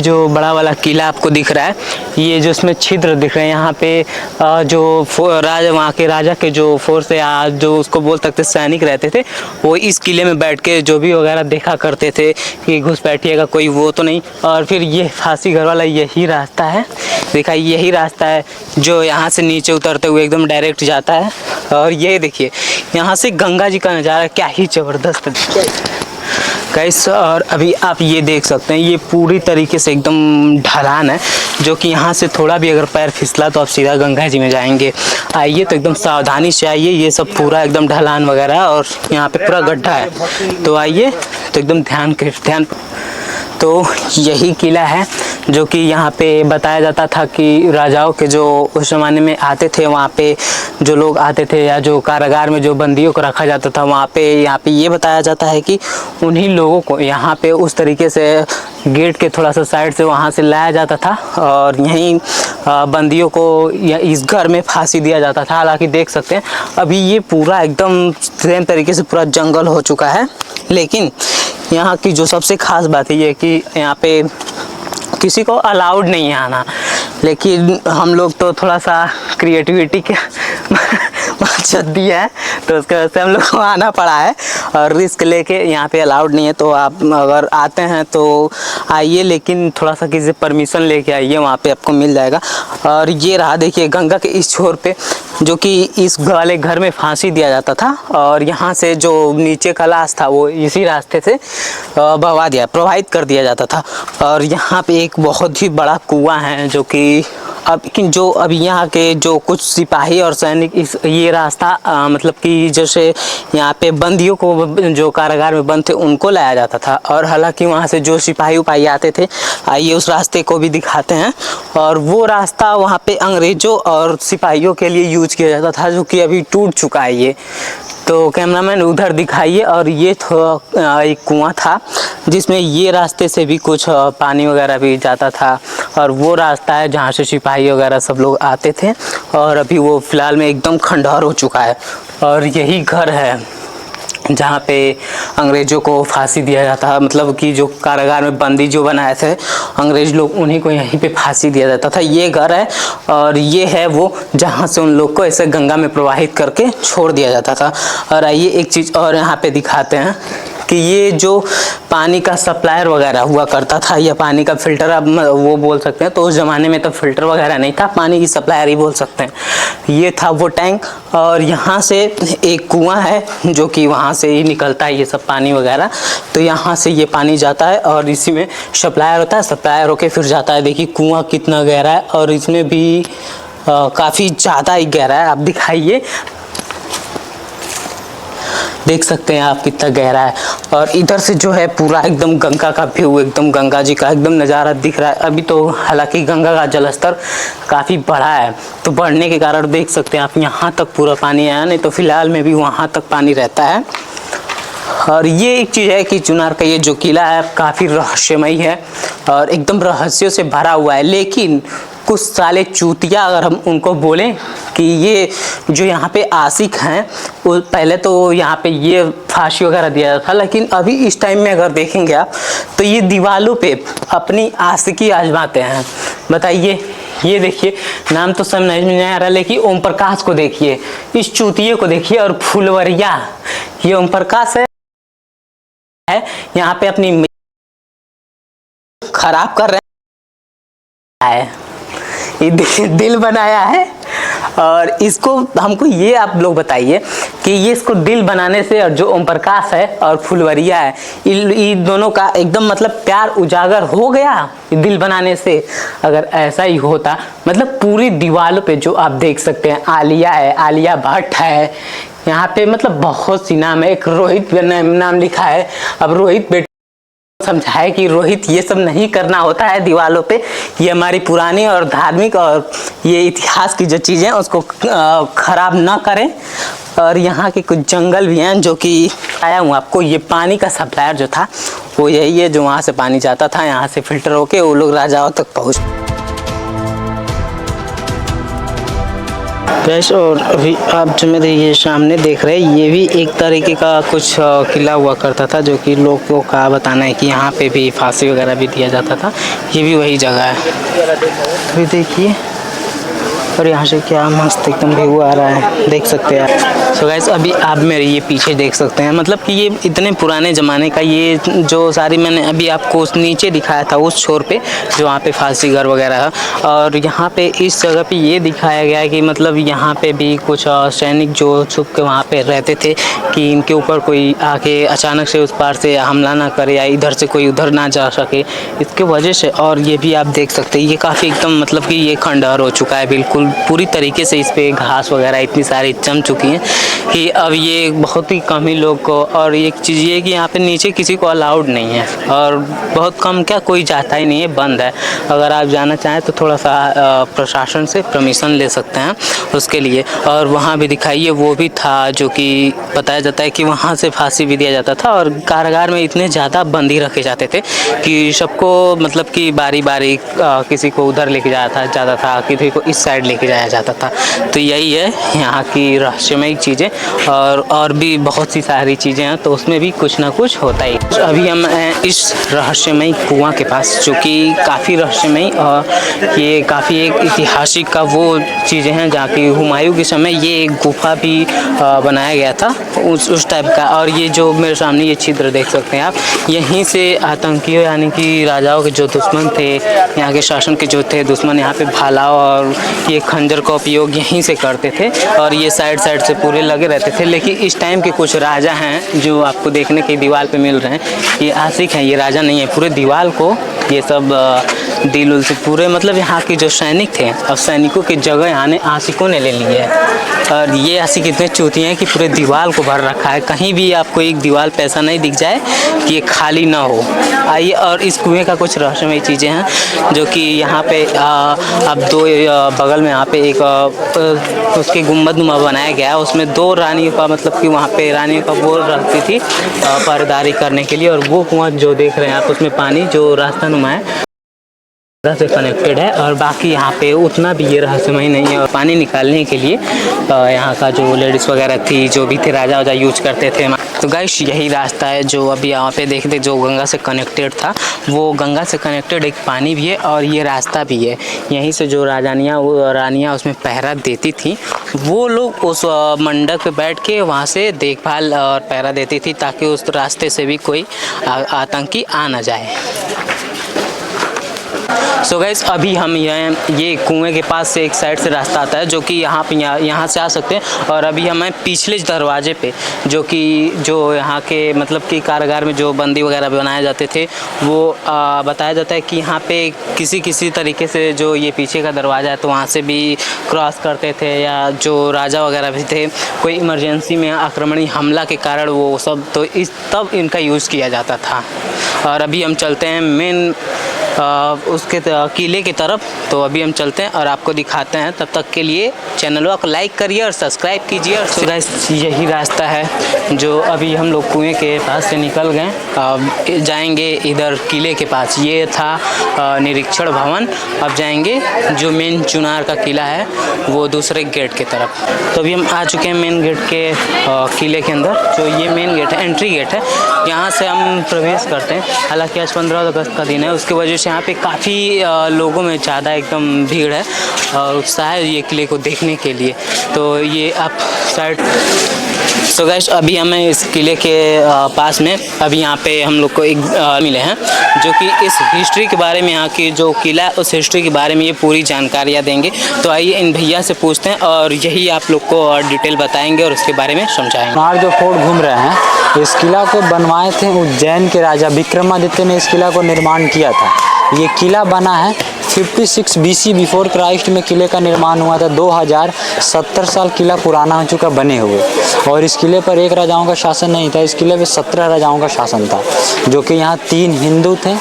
जो बड़ा वाला किला आपको दिख रहा है, ये जो इसमें छिद्र दिख रहे हैं, यहाँ पे जो वहाँ के राजा के जो फोर्स या जो उसको बोल सकते सैनिक रहते थे, वो इस किले में बैठ के जो भी वगैरह देखा करते थे कि घुसपैठिएगा कोई वो तो नहीं। और फिर ये फांसी घर वाला यही रास्ता है, देखा यही रास्ता है जो यहाँ से नीचे उतरते हुए एकदम डायरेक्ट जाता है। और ये देखिए यहाँ से गंगा जी का नज़ारा क्या ही ज़बरदस्त है गाइस। और अभी आप ये देख सकते हैं, ये पूरी तरीके से एकदम ढलान है, जो कि यहाँ से थोड़ा भी अगर पैर फिसला तो आप सीधा गंगा जी में जाएंगे। आइए तो एकदम सावधानी से आइए, ये सब पूरा एकदम ढलान वगैरह और यहाँ पे पूरा गड्ढा है, तो आइए तो एकदम ध्यान। तो यही किला है जो कि यहाँ पे बताया जाता था कि राजाओं के जो उस ज़माने में आते थे, वहाँ पे जो लोग आते थे या जो कारागार में जो बंदियों को रखा जाता था, वहाँ पे यहाँ पे ये बताया जाता है कि उन्हीं लोगों को यहाँ पे उस तरीके से गेट के थोड़ा सा साइड से वहाँ से लाया जाता था और यहीं बंदियों को या इस घर में फांसी दिया जाता था। हालांकि देख सकते हैं अभी ये पूरा एकदम सेम तरीके से पूरा जंगल हो चुका है, लेकिन यहाँ की जो सबसे ख़ास बात है ये कि यहाँ पे किसी को अलाउड नहीं है आना, लेकिन हम लोग तो थोड़ा सा क्रिएटिविटी के मकसद दिया है, तो उसके वजह से हम लोग को आना पड़ा है और रिस्क लेके। यहाँ पे अलाउड नहीं है, तो आप अगर आते हैं तो आइए, लेकिन थोड़ा सा किसी परमिशन लेके आइए, वहाँ पे आपको मिल जाएगा। और ये रहा देखिए गंगा के इस छोर पे जो कि इस वाले घर में फांसी दिया जाता था, और यहाँ से जो नीचे का लाश था वो इसी रास्ते से प्रवाहित कर दिया जाता था। और यहाँ पे एक बहुत ही बड़ा कुआं है जो कि अभी यहाँ के जो कुछ सिपाही और सैनिक ये रास्ता मतलब कि जैसे यहाँ पे बंदियों को जो कारागार में बंद थे उनको लाया जाता था, और हालांकि वहाँ से जो सिपाही उपाही आते थे, आइए उस रास्ते को भी दिखाते हैं। और वो रास्ता वहाँ पे अंग्रेज़ों और सिपाहियों के लिए यूज किया जाता था, जो कि अभी टूट चुका है ये, तो कैमरामैन उधर दिखाइए। और ये एक कुआं था जिसमें ये रास्ते से भी कुछ पानी वगैरह भी जाता था, और वो रास्ता है जहाँ से सिपाही वगैरह सब लोग आते थे, और अभी वो फ़िलहाल में एकदम खंडहर हो चुका है। और यही घर है जहाँ पे अंग्रेज़ों को फांसी दिया जाता है, मतलब कि जो कारागार में बंदी जो बनाए थे अंग्रेज़ लोग, उन्हीं को यहीं पे फांसी दिया जाता था। ये घर है और ये है वो जहाँ से उन लोग को ऐसे गंगा में प्रवाहित करके छोड़ दिया जाता था। और आइए एक चीज़ और यहाँ पे दिखाते हैं कि ये जो पानी का सप्लायर वगैरह हुआ करता था या पानी का फ़िल्टर आप वो बोल सकते हैं, तो उस ज़माने में तो फ़िल्टर वगैरह नहीं था, पानी की सप्लायर ही बोल सकते हैं। ये था वो टैंक, और यहाँ से एक कुआं है जो कि वहाँ से ही निकलता है ये सब पानी वगैरह, तो यहाँ से ये पानी जाता है और इसी में सप्लायर होता है, सप्लायर होके फिर जाता है। देखिए कुआं कितना गहरा है, और इसमें भी काफ़ी ज़्यादा ही गहरा है। आप दिखाइए, देख सकते हैं आप कितना गहरा है। और इधर से जो है पूरा एकदम गंगा का व्यू, एकदम गंगा जी का एकदम नज़ारा दिख रहा है। अभी तो हालांकि गंगा का जलस्तर काफ़ी बढ़ा है, तो बढ़ने के कारण देख सकते हैं आप यहाँ तक पूरा पानी आया, नहीं तो फिलहाल में भी वहाँ तक पानी रहता है। और ये एक चीज़ है कि चुनार का ये जो किला है काफ़ी रहस्यमयी है और एकदम रहस्यों से भरा हुआ है, लेकिन कुछ साले चूतिया अगर हम उनको बोलें कि ये जो यहाँ पे आशिक हैं, वो पहले तो यहाँ पे ये फांसी वगैरह दिया जाता था, लेकिन अभी इस टाइम में अगर देखेंगे आप तो ये दीवालों पे अपनी आशिकी आजमाते हैं। बताइए, ये देखिए, नाम तो समझ नहीं आ रहा, लेकिन ओम प्रकाश को देखिए, इस चूतिये को देखिए, और फुलवरिया, ये ओम प्रकाश है यहाँ पे अपनी खराब कर रहे हैं, ये दिल बनाया है। और इसको हमको ये आप लोग बताइए कि ये इसको दिल बनाने से, और जो ओम प्रकाश है और फुलवरिया है, इन दोनों का एकदम मतलब प्यार उजागर हो गया दिल बनाने से। अगर ऐसा ही होता, मतलब पूरी दीवारों पे जो आप देख सकते हैं, आलिया है, आलिया भट्ट है, यहाँ पे मतलब बहुत सी नाम है, एक रोहित नाम लिखा है। अब रोहित बेटा समझाए कि रोहित ये सब नहीं करना होता है दीवालों पे, ये हमारी पुरानी और धार्मिक और ये इतिहास की जो चीज़ें उसको खराब ना करें। और यहाँ के कुछ जंगल भी हैं जो कि आया हूँ आपको। ये पानी का सप्लायर जो था वो यही है, जो वहाँ से पानी जाता था, यहाँ से फिल्टर होके वो लोग राजाओं तक पहुँच। गैस और अभी आप जो मेरे ये सामने देख रहे हैं ये भी एक तरीके का कुछ किला हुआ करता था, जो कि लोगों का बताना है कि यहाँ पे भी फांसी वगैरह भी दिया जाता था। ये भी वही जगह है। अभी देखिए, और यहाँ से क्या मस्त एकदम व्यू आ रहा है, देख सकते हैं आप। सो गाइस अभी आप मेरे ये पीछे देख सकते हैं, मतलब कि ये इतने पुराने ज़माने का ये जो सारी मैंने अभी आपको उस नीचे दिखाया था उस छोर पे जो वहाँ पे फांसी घर वगैरह है, और यहाँ पे इस जगह पे ये दिखाया गया है कि मतलब यहाँ पे भी कुछ सैनिक जो छुप के वहाँ पे रहते थे कि इनके ऊपर कोई आके अचानक से उस पार से हमला ना करे या इधर से कोई उधर ना जा सके, इसके वजह से। और ये भी आप देख सकते हैं ये काफ़ी एकदम मतलब कि ये खंडहर हो चुका है बिल्कुल पूरी तरीके से। इस पे घास वगैरह इतनी सारी जम चुकी हैं कि अब ये बहुत ही कम ही लोग को, और एक चीज़ ये कि यहाँ पे नीचे किसी को अलाउड नहीं है, और बहुत कम क्या कोई जाता ही नहीं है, बंद है। अगर आप जाना चाहें तो थोड़ा सा प्रशासन से परमिशन ले सकते हैं उसके लिए। और वहाँ भी दिखाइए वो भी था जो कि बताया जाता है कि वहाँ से फांसी भी दिया जाता था, और कारागार में इतने ज़्यादा बंदी रखे जाते थे कि सबको मतलब कि बारी बारी किसी को उधर लेके जाता था, किसी को इस साइड लेके जाया जाता था। तो यही है यहाँ की रहस्यमयी चीज़ें, और भी बहुत सी सारी चीज़ें हैं, तो उसमें भी कुछ ना कुछ होता ही। अभी हम इस रहस्यमयी कुआं के पास जो कि काफ़ी रहस्यमयी, और ये काफ़ी एक ऐतिहासिक का वो चीज़ें हैं जहाँ की हुमायूं के समय ये एक गुफा भी बनाया गया था उस टाइप का। और ये जो मेरे सामने ये छिद्र देख सकते हैं आप, यहीं से आतंकियों यानी कि राजाओं के जो दुश्मन थे, यहाँ के शासन के जो थे दुश्मन, यहाँ पे भालाओं और ये खंजर का उपयोग यहीं से करते थे, और ये साइड साइड से पूरे लगे रहते थे। लेकिन इस टाइम के कुछ राजा हैं जो आपको देखने की दीवार पे मिल रहे हैं, ये आशिक हैं, ये राजा नहीं है। पूरे दीवार को ये सब दिल उल से पूरे मतलब यहाँ के जो सैनिक थे, अब सैनिकों की जगह यहाँ ने आशिकों ने ले ली है। और ये आशिक इतने चूतिए हैं कि पूरे दीवार को भर रखा है, कहीं भी आपको एक दीवार पे ऐसा नहीं दिख जाए कि ये खाली ना हो। आइए, और इस कुएं का कुछ रहस्यमय चीज़ें हैं जो कि यहाँ पे अब दो बगल में यहाँ पे एक उसके गुम्बदनुमा बनाया गया है, उसमें दो रानियों का मतलब कि वहाँ पे रानियों का वो रहती थी पहरेदारी करने के लिए। और वो कुआं जो देख रहे हैं आप उसमें पानी जो रास्ता नुमा है से कनेक्टेड है, और बाकी यहाँ पे उतना भी ये रहस्यमय नहीं है। और पानी निकालने के लिए यहाँ का जो लेडीज़ वगैरह थी, जो भी थे राजा वाजा यूज करते थे। तो गाइस यही रास्ता है जो अभी यहाँ पे देखते जो गंगा से कनेक्टेड था, वो गंगा से कनेक्टेड एक पानी भी है और ये रास्ता भी है। यहीं से जो रानियाँ उसमें पहरा देती थी, वो लोग उस मंडप पे बैठ के वहाँ से देखभाल और पहरा देती थी ताकि उस रास्ते से भी कोई आतंकी आ ना जाए। सो गाइस अभी हम ये कुएं के पास से एक साइड से रास्ता आता है जो कि यहाँ से आ सकते हैं। और अभी हमें पिछले दरवाजे पे जो यहाँ के मतलब कि कारागार में जो बंदी वगैरह बनाए जाते थे, वो बताया जाता है कि यहाँ पे किसी तरीके से जो ये पीछे का दरवाज़ा है तो वहाँ से भी क्रॉस करते थे, या जो राजा वगैरह भी थे कोई इमरजेंसी में आक्रमणी हमला के कारण वो सब, तो तब इनका यूज़ किया जाता था। और अभी हम चलते हैं मेन उसके किले की तरफ। तो अभी हम चलते हैं और आपको दिखाते हैं। तब तक के लिए चैनल को लाइक करिए और सब्सक्राइब कीजिए। और गाइस यही रास्ता है जो अभी हम लोग कुएं के पास से निकल गए, जाएंगे इधर किले के पास। ये था निरीक्षण भवन। अब जाएंगे जो मेन चुनार का किला है वो दूसरे गेट की तरफ। तो अभी हम आ चुके हैं मेन गेट के किले के अंदर। जो ये मेन गेट है, एंट्री गेट है, यहाँ से हम प्रवेश करते हैं। हालांकि आज 15 अगस्त का दिन है, उसकी वजह से यहाँ पे काफ़ी लोगों में ज़्यादा एकदम भीड़ है और उत्साह है ये किले को देखने के लिए। तो ये आप साइड। सो गाइस अभी हमें इस किले के पास में अभी यहाँ पे हम लोग को एक मिले हैं जो कि इस हिस्ट्री के बारे में, यहाँ की जो किला है उस हिस्ट्री के बारे में ये पूरी जानकारियाँ देंगे। तो आइए इन भैया से पूछते हैं और यही आप लोग को और डिटेल बताएंगे और उसके बारे में समझाएंगे। हमारे जो फोर्ट घूम रहे हैं, इस किला को बनवाए थे उज्जैन के राजा विक्रमादित्य ने। इस किला को निर्माण किया था। ये किला बना है 56 BC बिफोर क्राइस्ट में किले का निर्माण हुआ था। 2070 साल किला पुराना हो चुका बने हुए। और इस किले पर एक राजाओं का शासन नहीं था, इस किले पे 17 राजाओं का शासन था, जो कि यहाँ 3 हिंदू थे,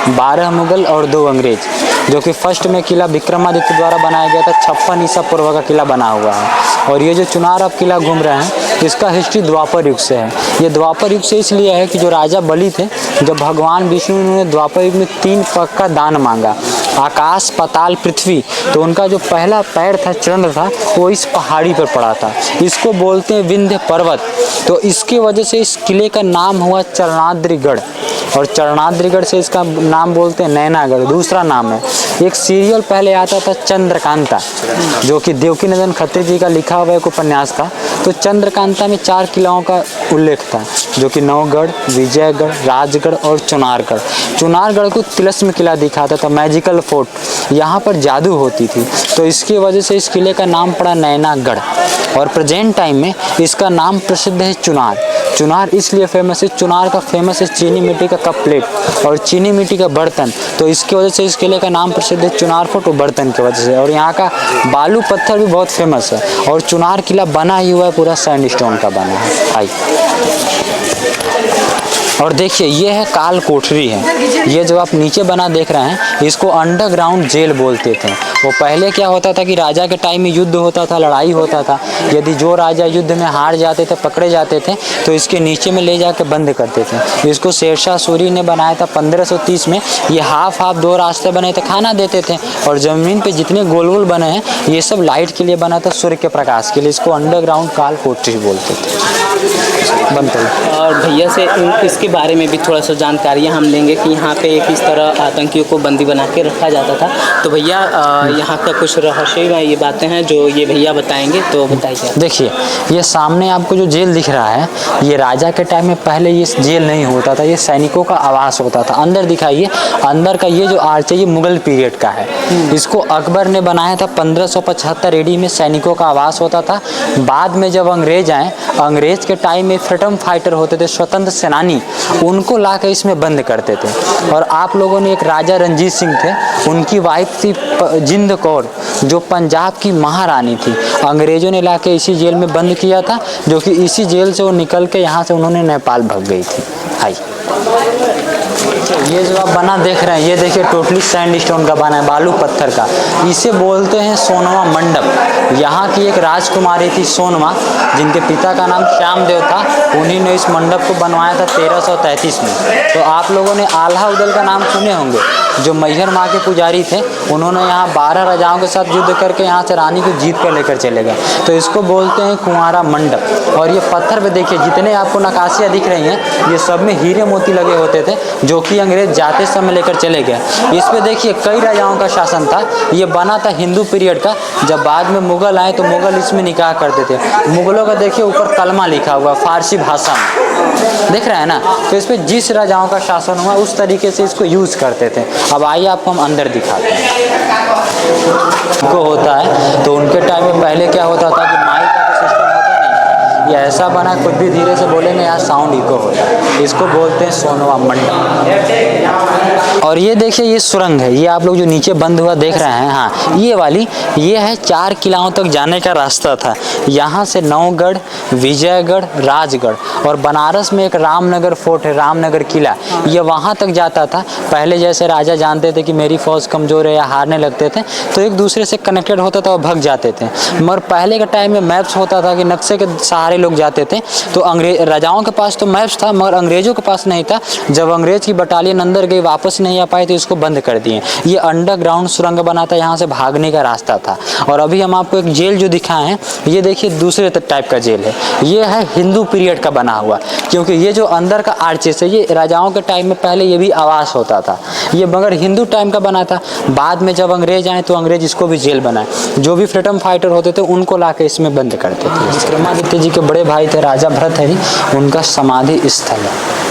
12 मुगल और 2 अंग्रेज। जो कि फर्स्ट में किला विक्रमादित्य द्वारा बनाया गया था। 56 ईसा पूर्व का किला बना हुआ है। और ये जो चुनार आप किला घूम रहे हैं, इसका हिस्ट्री द्वापर युग से है। ये द्वापर युग से इसलिए है कि जो राजा बलि थे, जब भगवान विष्णु ने द्वापर युग में 3 पग का दान मांगा आकाश पाताल पृथ्वी, तो उनका जो पहला पैर था, चरण था, वो इस पहाड़ी पर पड़ा था। इसको बोलते हैं विंध्य पर्वत। तो इसकी वजह से इस किले का नाम हुआ चरणाद्रिगढ़, और चरणाद्रिगढ़ से इसका नाम बोलते हैं नैनागढ़, दूसरा नाम है। एक सीरियल पहले आता था चंद्रकांता, जो कि देवकीनंदन खत्री जी का लिखा हुआ एक उपन्यास था। तो चंद्रकांता में 4 किलाओं का उल्लेख था, जो कि नौगढ़, विजयगढ़, राजगढ़ और चुनारगढ़। चुनारगढ़ को तिलस्म किला दिखाता था, मैजिकल फोर्ट, यहाँ पर जादू होती थी, तो इसकी वजह से इस किले का नाम पड़ा नैनागढ़। और प्रेजेंट टाइम में इसका नाम प्रसिद्ध है चुनार। चुनार इसलिए फेमस है, चुनार का फेमस है चीनी मिट्टी का कप प्लेट और चीनी मिट्टी का बर्तन, तो इसकी वजह से इस किले का नाम प्रसिद्ध है चुनार फोर्ट, और बर्तन की वजह से। और यहाँ का बालू पत्थर भी बहुत फेमस है, और चुनार किला बना ही हुआ है, पूरा सैंडस्टोन का बना है। आई और देखिए ये है काल कोठरी है। ये जो आप नीचे बना देख रहे हैं, इसको अंडरग्राउंड जेल बोलते थे। वो पहले क्या होता था कि राजा के टाइम में युद्ध होता था, लड़ाई होता था, यदि जो राजा युद्ध में हार जाते थे, पकड़े जाते थे, तो इसके नीचे में ले जाकर बंद करते थे। इसको शेरशाह सूरी ने बनाया था 1530 में। ये हाफ 2 रास्ते बने थे, खाना देते थे, और ज़मीन पे जितने गोल गोल बने हैं ये सब लाइट के लिए बना था, सूर्य के प्रकाश के लिए। इसको अंडरग्राउंड काल कोठरी बोलते थे। बंद करिए। और भैया से इसके बारे में भी थोड़ा सा जानकारी हम लेंगे कि यहाँ पे किस तरह आतंकियों को बंदी बना के रखा जाता था। तो भैया यहाँ का कुछ रहस्यमय ये बातें हैं जो ये भैया बताएंगे, तो बताइए। देखिए ये सामने आपको जो जेल दिख रहा है, ये राजा के टाइम में पहले ये जेल नहीं होता था, ये सैनिकों का आवास होता था। अंदर दिखाइए, अंदर का ये जो आर्च है ये मुगल पीरियड का है। इसको अकबर ने बनाया था 1575 AD में, सैनिकों का आवास होता था। बाद में जब अंग्रेज आए, अंग्रेज के टाइम में फ्रीडम फाइटर होते थे, स्वतंत्र सेनानी, उनको ला के इसमें बंद करते थे। और आप लोगों ने एक राजा रंजीत सिंह थे, उनकी वाइफ थी जिंद कौर, जो पंजाब की महारानी थी। अंग्रेजों ने ला के इसी जेल में बंद किया था, जो कि इसी जेल से वो निकल के यहाँ से उन्होंने नेपाल भाग गई थी। हाई ये जो आप बना देख रहे हैं, ये देखिए टोटली सैंडस्टोन का बना है, बालू पत्थर का। इसे बोलते हैं सोनवा मंडप। यहाँ की एक राजकुमारी थी सोनमा, जिनके पिता का नाम श्यामदेव था, उन्हीं ने इस मंडप को बनवाया था 1333 में। तो आप लोगों ने आल्हा उदल का नाम सुने होंगे, जो मैहर माँ के पुजारी थे। उन्होंने यहाँ 12 राजाओं के साथ युद्ध करके यहाँ से रानी को जीत कर लेकर चले गए, तो इसको बोलते हैं कुंवारा मंडप। और ये पत्थर पे देखिए जितने आपको नक्काशियाँ दिख रही हैं, ये सब में हीरे मोती लगे होते थे, जो कि अंग्रेज जाते समय लेकर चले गए। इस पे देखिए कई राजाओं का शासन था। ये बना था हिंदू पीरियड का। जब बाद में मुगल आए तो मुगल इसमें निकाह करते थे। मुगलों का देखिए ऊपर कलमा लिखा हुआ फारसी भाषा में, देख रहे हैं ना। तो इस पे जिस राजाओं का शासन हुआ उस तरीके से इसको यूज करते थे। अब आइए आपको हम अंदर दिखाते हैं। को होता है तो उनके टाइम में पहले क्या होता था कि माइक का तो सिस्टम होता नहीं, ये ऐसा बना खुद भी धीरे से बोलेंगे यहाँ साउंड इको होता है। इसको बोलते हैं सोनवा मंडप। और ये देखिए ये सुरंग है, ये आप लोग जो नीचे बंद हुआ देख रहे हैं, हाँ ये वाली, ये है 4 किलाओं तक जाने का रास्ता था। यहाँ से नौगढ़, विजयगढ़, राजगढ़, और बनारस में एक रामनगर फोर्ट है, रामनगर किला, ये वहाँ तक जाता था। पहले जैसे राजा जानते थे कि मेरी फौज कमज़ोर है या हारने लगते थे, तो एक दूसरे से कनेक्टेड होता था और भग जाते थे। मगर पहले के टाइम में मैप्स होता था कि नक्शे के सहारे लोग जाते थे। तो अंग्रेज राजाओं के पास तो मैप्स था, मगर अंग्रेजों के पास नहीं था। जब अंग्रेज की बटालियन अंदर गई, वापस नहीं आ पाई, तो इसको बंद कर दिए। ये अंडरग्राउंड सुरंग बना था, यहाँ से भागने का रास्ता था। और अभी हम आपको एक जेल जो दिखाए हैं, ये देखिए दूसरे टाइप का जेल है। ये है हिंदू पीरियड का बना हुआ, क्योंकि ये जो अंदर का आर्चेस है, ये राजाओं के टाइम में पहले ये भी आवास होता था। ये मगर हिंदू टाइम का बना था। बाद में जब अंग्रेज आए तो अंग्रेज इसको भी जेल बनाए। जो भी फ्रीडम फाइटर होते थे उनको ला के इसमें बंद करते थे। विक्रमादित्य जी के बड़े भाई थे राजा भरथरी, उनका समाधि स्थल है।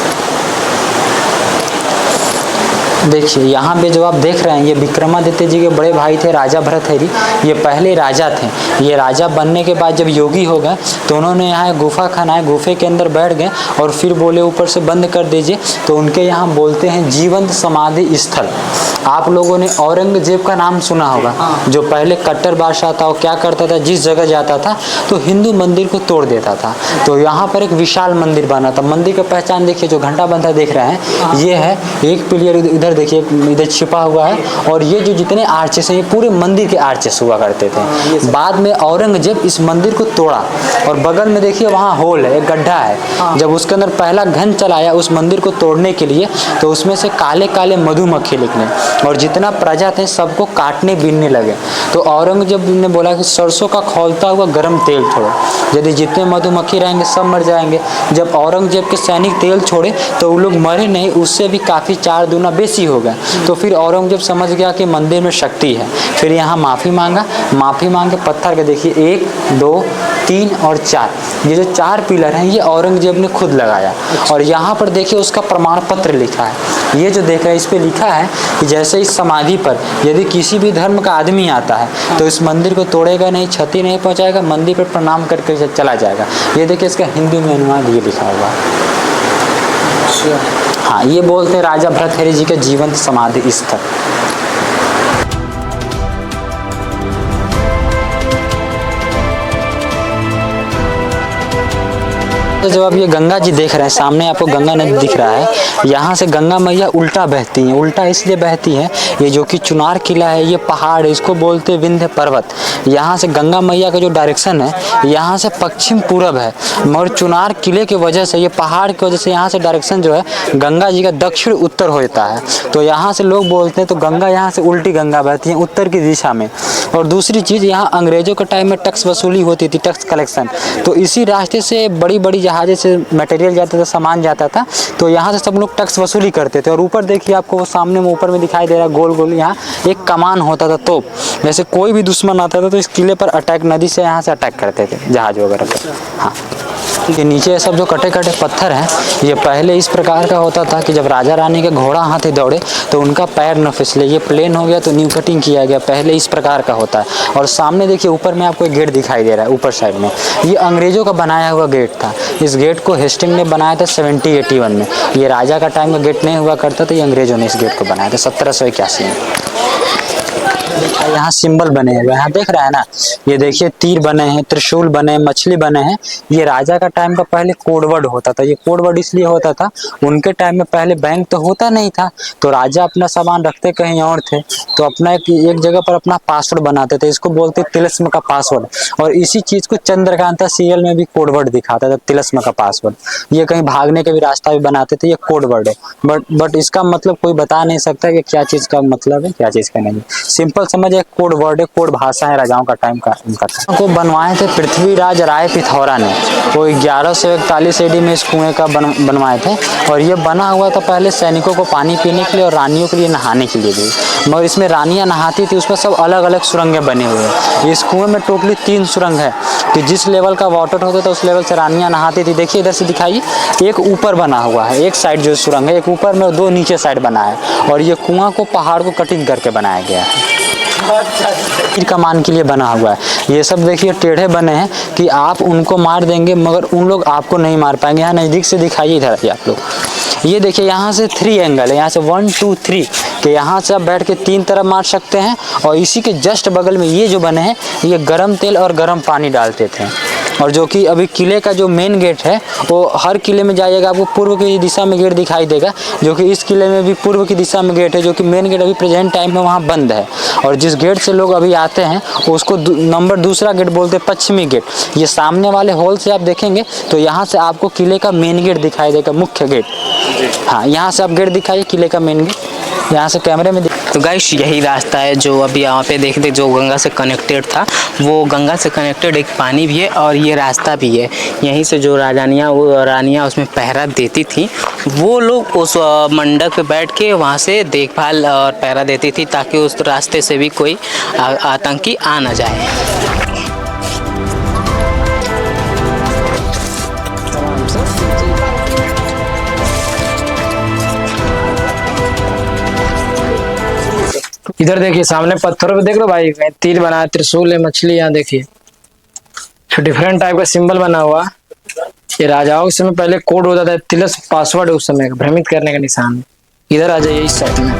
देखिए यहाँ पे जो आप देख रहे हैं, ये विक्रमादित्य जी के बड़े भाई थे राजा भरथरी। ये पहले राजा थे। ये राजा बनने के बाद जब योगी हो गए तो उन्होंने यहाँ गुफा खनाए, गुफे के अंदर बैठ गए और फिर बोले ऊपर से बंद कर दीजिए। तो उनके यहाँ बोलते हैं जीवंत समाधि स्थल। आप लोगों ने औरंगजेब का नाम सुना होगा, जो पहले कट्टर बादशाह था। वो क्या करता था, जिस जगह जाता था तो हिंदू मंदिर को तोड़ देता था। तो यहाँ पर एक विशाल मंदिर बना था। मंदिर का पहचान देखिए, जो घंटा बंधा देख रहे हैं, ये है। एक पिलर इधर पिलर देखिए इधर छिपा हुआ है, और ये जो जितने आर्चेस हैं ये पूरे मंदिर के आर्चेस हुआ करते थे। बाद में औरंगजेब इस मंदिर को तोड़ा, और बगल में देखिए वहाँ होल है, एक गड्ढा है। जब उसके अंदर पहला घन चलाया उस मंदिर को तोड़ने के लिए, तो उसमें से काले काले मधुमक्खी निकले, और जितना प्रजा थे सबको काटने बीनने लगे। तो औरंगजेब ने बोला कि सरसों का खौलता हुआ गर्म तेल छोड़ो, यदि जितने मधुमक्खी रहेंगे सब मर जाएंगे। जब औरंगजेब के सैनिक तेल छोड़े तो वो लोग मरे नहीं, उससे भी काफ़ी 4 गुना बेसी हो गए। तो फिर औरंगजेब समझ गया कि मंदिर में शक्ति है, फिर यहाँ माफ़ी मांगा। माफ़ी मांग के पत्थर के देखिए 1, 2, 3 और 4, ये जो 4 पिलर हैं ये औरंगजेब ने खुद लगाया। और यहाँ पर देखिए उसका प्रमाण पत्र लिखा है, ये जो देख रहे हैं इस पे लिखा है कि जैसे इस समाधि पर यदि किसी भी धर्म का आदमी आता है तो इस मंदिर को तोड़ेगा नहीं, क्षति नहीं पहुँचाएगा, मंदिर पर प्रणाम करके चला जाएगा। ये देखिए इसका हिंदी में अनुवाद ये लिखा हुआ है। हाँ, ये बोलते हैं राजा भर्तृहरि जी के जीवंत समाधि स्थल। तो जब आप ये गंगा जी देख रहे हैं, सामने आपको गंगा नदी दिख रहा है, यहाँ से गंगा मैया उल्टा बहती हैं। उल्टा इसलिए बहती हैं, ये जो कि चुनार किला है, ये पहाड़ है, इसको बोलते हैं विंध्य पर्वत। यहाँ से गंगा मैया का जो डायरेक्शन है, यहाँ से पश्चिम पूरब है, मगर चुनार किले की वजह से, ये पहाड़ की वजह से यहाँ से डायरेक्शन जो है गंगा जी का दक्षिण उत्तर होता है। तो यहाँ से लोग बोलते हैं तो गंगा यहाँ से उल्टी गंगा बहती है उत्तर की दिशा में। और दूसरी चीज़, यहाँ अंग्रेजों के टाइम में टैक्स वसूली होती थी, टैक्स कलेक्शन, तो इसी रास्ते से बड़ी बड़ी जहाज़ से मटेरियल जाता था, सामान जाता था, तो यहाँ से सब लोग टैक्स वसूली करते थे। और ऊपर देखिए आपको वो सामने में ऊपर में दिखाई दे रहा है गोल गोल, यहाँ एक कमान होता था, तोप। जैसे कोई भी दुश्मन आता था तो इस किले पर अटैक, नदी से यहाँ से अटैक करते थे जहाज वगैरह पर। हाँ, ये नीचे सब जो कटे कटे पत्थर हैं, ये पहले इस प्रकार का होता था कि जब राजा रानी के घोड़ा हाथी दौड़े तो उनका पैर न फिसले। ये प्लेन हो गया तो न्यू कटिंग किया गया, पहले इस प्रकार का होता है। और सामने देखिए ऊपर में आपको एक गेट दिखाई दे रहा है, ऊपर साइड में, ये अंग्रेजों का बनाया हुआ गेट था। इस गेट को हेस्टिंग ने बनाया था 1781 में। ये राजा का टाइम का गेट नहीं हुआ करता था, ये अंग्रेजों ने इस गेट को बनाया था 1781 में। यहाँ सिंबल बने हुए हैं, यहाँ देख रहा है ना, ये देखिए तीर बने हैं, त्रिशूल बने हैं, मछली बने हैं। ये राजा का टाइम का पहले कोडवर्ड होता था। ये कोडवर्ड इसलिए होता था, उनके टाइम में पहले बैंक तो होता नहीं था, तो राजा अपना सामान रखते कहीं और थे, तो अपना एक जगह पर अपना पासवर्ड बनाते थे, इसको बोलते तिलस्म का पासवर्ड। और इसी चीज को चंद्रकांता सीरियल में भी कोडवर्ड दिखाता था, तिलस्म का पासवर्ड। ये कहीं भागने का भी रास्ता भी बनाते थे, ये कोडवर्ड है, बट इसका मतलब कोई बता नहीं सकता कि क्या चीज का मतलब है, क्या चीज का नहीं। सिंपल समझ, एक कोड वर्ड है, कोड भाषा है राजाओं का टाइम का। इनका को बनवाए थे पृथ्वीराज राय पिथौरा ने, वो 1141 AD में इस कुएं का बनवाए थे। और ये बना हुआ था पहले सैनिकों को पानी पीने के लिए और रानियों के लिए नहाने के लिए भी, मगर इसमें रानियां नहाती थी, उसमें सब अलग अलग सुरंगें बने हुए हैं। इस कुएं में टोटली 3 सुरंग है, कि जिस लेवल का वाटर होता था उस लेवल से रानियां नहाती थी। देखिए इधर से दिखाइए, एक ऊपर बना हुआ है, एक साइड जो सुरंग है, एक ऊपर में और 2 नीचे साइड बना है। और ये कुआं को पहाड़ को कटिंग करके बनाया गया है, तीर कमान के लिए बना हुआ है। ये सब देखिए टेढ़े बने हैं कि आप उनको मार देंगे मगर उन लोग आपको नहीं मार पाएंगे। यहाँ नज़दीक से दिखाइए इधर आप लोग, ये देखिए यहाँ से 3 एंगल है, यहाँ से 1 2 3 कि यहाँ से आप बैठ के 3 तरफ मार सकते हैं। और इसी के जस्ट बगल में ये जो बने हैं, ये गर्म तेल और गर्म पानी डालते थे। और जो कि अभी किले का जो मेन गेट है, वो हर किले में जाइएगा आपको पूर्व की दिशा में गेट दिखाई देगा, जो कि इस किले में भी पूर्व की दिशा में गेट है, जो कि मेन गेट अभी प्रेजेंट टाइम में वहाँ बंद है। और जिस गेट से लोग अभी आते हैं उसको नंबर दूसरा गेट बोलते हैं, पश्चिमी गेट। ये सामने वाले हॉल से आप देखेंगे तो यहाँ से आपको किले का मेन गेट दिखाई देगा, मुख्य गेट। हाँ, यहाँ से आप गेट दिखाइए किले का मेन गेट, यहाँ से कैमरे में। तो गाइस यही रास्ता है जो अभी यहाँ पे देखते, जो गंगा से कनेक्टेड था, वो गंगा से कनेक्टेड एक पानी भी है और ये रास्ता भी है। यहीं से जो रानियाँ उसमें पहरा देती थी, वो लोग उस मंडप पे बैठ के वहाँ से देखभाल और पहरा देती थी, ताकि उस रास्ते से भी कोई आतंकी आ ना जाए। इधर देखिए सामने पत्थरों पे देख लो भाई, तीर बना है, त्रिशूल है, मछली, यहाँ देखिए डिफरेंट टाइप का सिंबल बना हुआ। ये राजाओं के समय पहले कोड होता था, तिलस पासवर्ड है उस समय का, भ्रमित करने का निशान। इधर आ जाइए इस साइड में,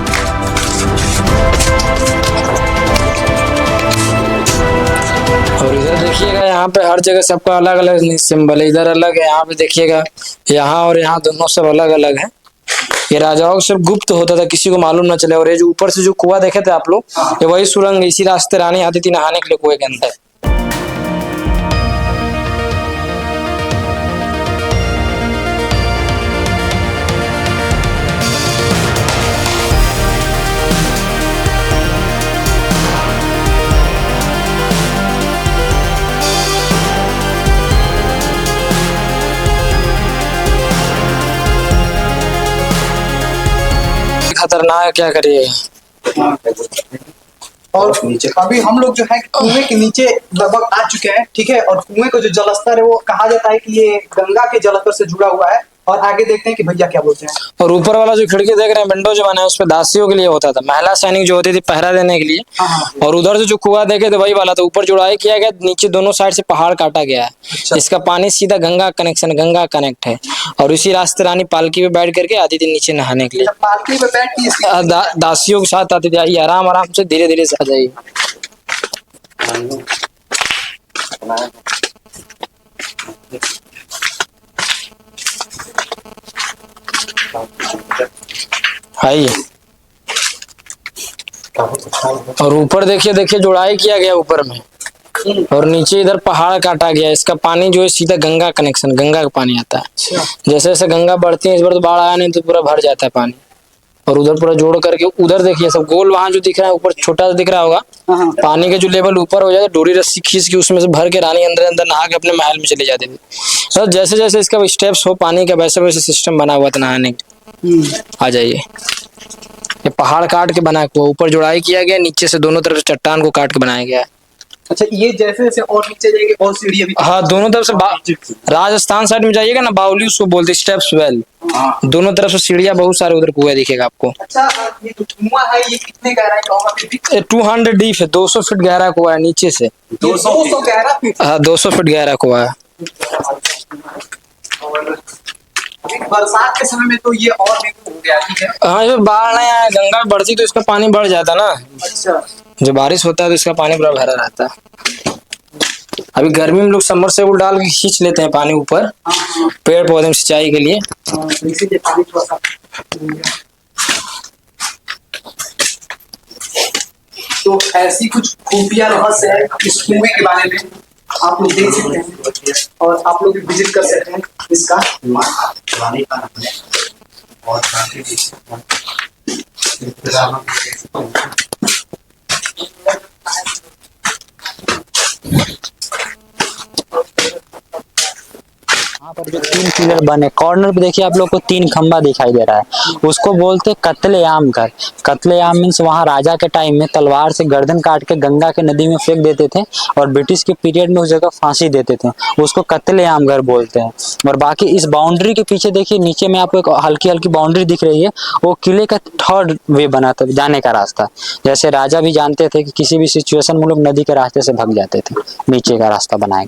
और इधर देखिएगा यहाँ पे हर जगह सबका अलग अलग सिंबल है। इधर अलग है, यहाँ पे देखिएगा, यहाँ और यहाँ दोनों सब अलग अलग है। ये राजाओं से गुप्त होता था, किसी को मालूम ना चले। और ये जो ऊपर से जो कुआं देखे थे आप लोग, ये वही सुरंग, इसी रास्ते रानी आती थी नहाने के लिए कुएं के अंदर। खतरनाक है, क्या करिएगा। और अभी हम लोग जो है कुएं के नीचे लगभग आ चुके हैं, ठीक है। और कुएं का जो जलस्तर है वो कहा जाता है कि ये गंगा के जलस्तर से जुड़ा हुआ है। और आगे देखते हैं कि भैया क्या बोलते हैं। और ऊपर वाला जो खिड़की देख रहे हैं, विंडो जो बना है, उस पे दासियों के लिए होता था, महिला सैनिक जो होती थी पहरा देने के लिए। और उधर से जो कुआं देखे थे वही वाला था, ऊपर जुड़ाई किया गया, नीचे दोनों साइड से पहाड़ काटा गया है। इसका पानी सीधा गंगा कनेक्शन, गंगा कनेक्ट है। और इसी रास्ते रानी पालकी पे बैठ करके आती थी नीचे नहाने के लिए। पालकी पे बैठ के दासियों के साथ आती थी। आइए आराम आराम से धीरे धीरे से आ जाइए। आइए। और ऊपर देखिए, देखिए जुड़ाई किया गया ऊपर में, और नीचे इधर पहाड़ काटा गया। इसका पानी जो है सीधा गंगा कनेक्शन, गंगा का पानी आता है। जैसे जैसे गंगा बढ़ती है, इस बार तो बाढ़ आया नहीं तो पूरा भर जाता है पानी। और उधर पूरा जोड़ करके उधर देखिए सब गोल, वहां जो दिख रहा है ऊपर छोटा सा दिख रहा होगा, पानी का जो लेवल ऊपर हो जाए, डोरी रस्सी खींच के उसमें से भर के रानी अंदर अंदर नहा के अपने महल में चले जाते थे। सर जैसे जैसे इसका स्टेप्स हो पानी का, वैसे वैसे सिस्टम बना हुआ था नहाने का। आ जाइए। ये पहाड़ काट के बना हुआ, ऊपर जुड़ाई किया गया, नीचे से दोनों तरफ चट्टान को काट के बनाया गया है। अच्छा, ये जैसे जैसे और नीचे जाएंगे और सीढ़ी भी। हाँ, दोनों तरफ से राजस्थान साइड में जाइएगा ना, बावली उसको बोलते, स्टेप्स वेल। दोनों तरफ से सीढ़ियां बहुत सारे उधर कुएं दिखेगा आपको। अच्छा, ये जो कुआं है ये कितने गहराई का होगा? 200 डीप है, 200 फीट गहरा कुआं है नीचे से। 200 गहरा फीट? हाँ, 200 फीट गहरा कुआं है। और अभी बरसात के समय में तो ये और भी हो गया, ठीक है। हाँ, जब बाढ़ नहीं आया, गंगा बढ़ती तो इसका पानी बढ़ जाता ना। अच्छा, जब बारिश होता है तो इसका पानी पूरा भरा रहता है। अभी गर्मी में लोग सबमर्सिबल डाल के खींच लेते हैं पानी ऊपर, पेड़ पौधे में सिंचाई के लिए। इसीलिए पानी थोड़ा सा। तो ऐसी कुछ खूबियां रहस्य है इस कुएं के बारे में, आप लोग देख सकते हैं और आप लोग भी विजिट कर सकते हैं इसका। यहाँ पर जो 3 पिलर बने, कॉर्नर पे देखिए आप लोग को 3 खंबा दिखाई दे रहा है, उसको बोलते कत्लेआम घर। कत्लेआम मीन्स वहाँ राजा के टाइम में तलवार से गर्दन काट के गंगा के नदी में फेंक देते थे, और ब्रिटिश के पीरियड में उस जगह फांसी देते थे, उसको कत्लेआम घर बोलते हैं। और बाकी इस बाउंड्री के पीछे देखिए, नीचे में आपको एक हल्की हल्की बाउंड्री दिख रही है, वो किले का 3rd वे बना था, जाने का रास्ता। जैसे राजा भी जानते थे कि किसी भी सिचुएशन में लोग नदी के रास्ते से भाग जाते थे, नीचे का रास्ता बनाए।